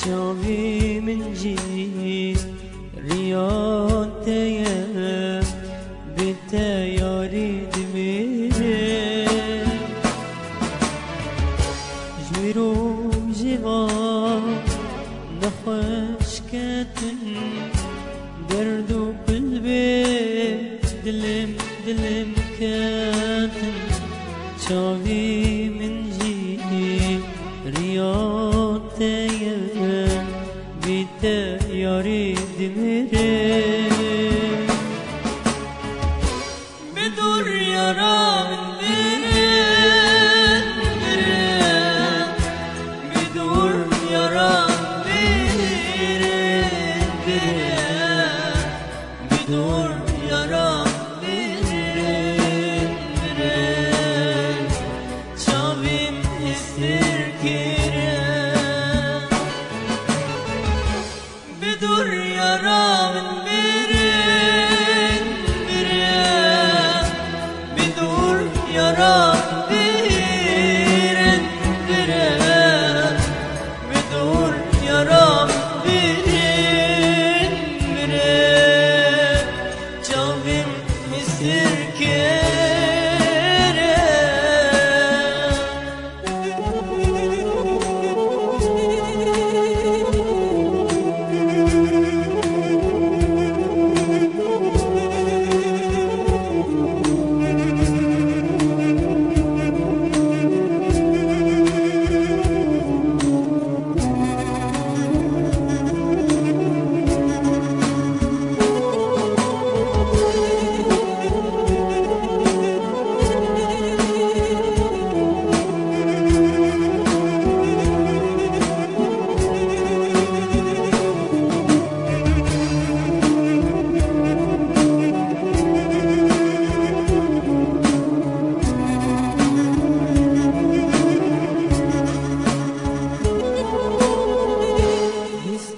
چاوی من جی ریانته به تیاری دمیره جویروم جوان نخوش کتن درد و قلبی دلم کتن چاوی من جی ریانته به تیاری دمیره بدور یارا من برن بدور یارا بدور یارا چاویم استر کرد بدور یارا من برن بدور یارا بدور یارا چاویم استر کرد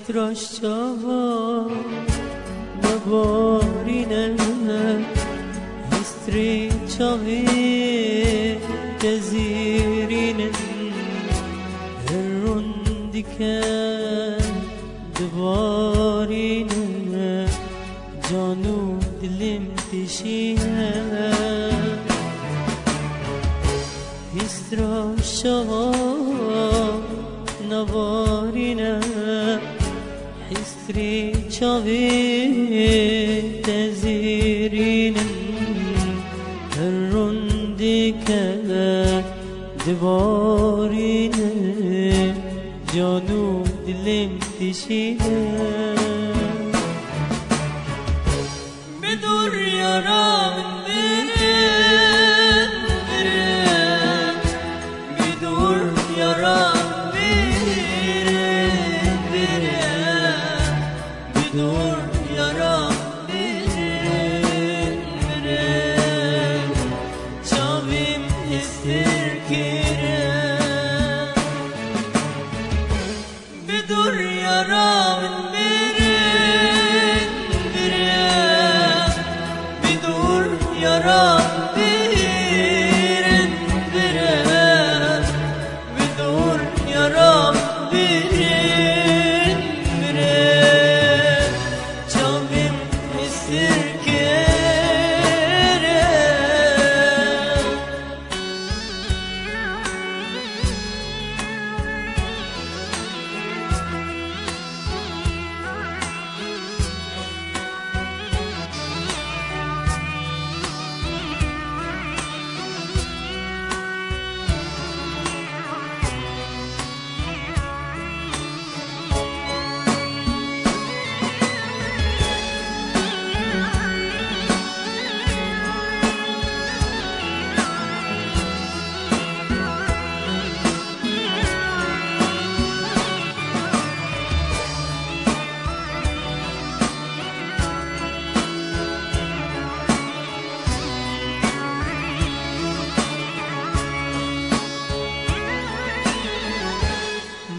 Straszczowo naborinę Histryczowy tezirinen Herundiken dvarinen Canu dilim dişine Histraszczowo naborinę Histryczowy tezirinin Herundiken dvarinin Canu dilim dişine Bedur yaram verin Bedur yaram Bedur yaram çavim ister kerem Bedur yaram Bedur yaram Bedur yaram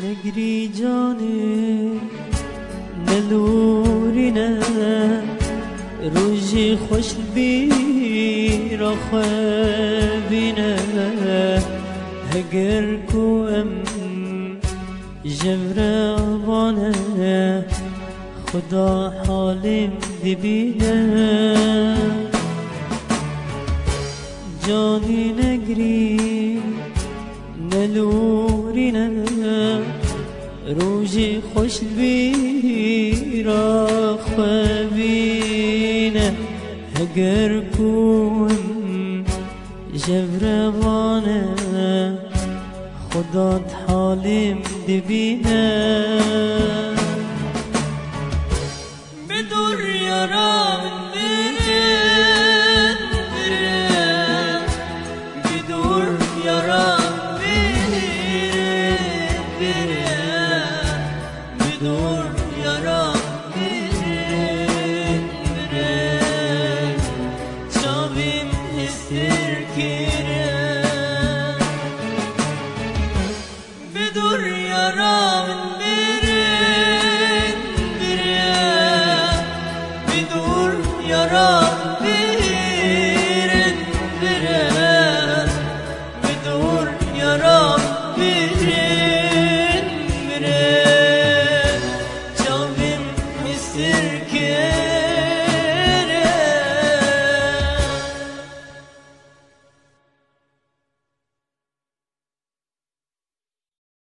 نگری جانه نلورینه روزی خوش بی را خوابینه اگر کو ام جبر وانه خدا حالم دبینه جانی نگری نلورینه روزی خوش بیرا خوابینه اگر کوم جبروانه خدا حالم دبینه بدور یارم برن برن بدور یارم برن برن بدور یارم برن برن شابیم استر کرن بدور یارم برن برن بدور یارم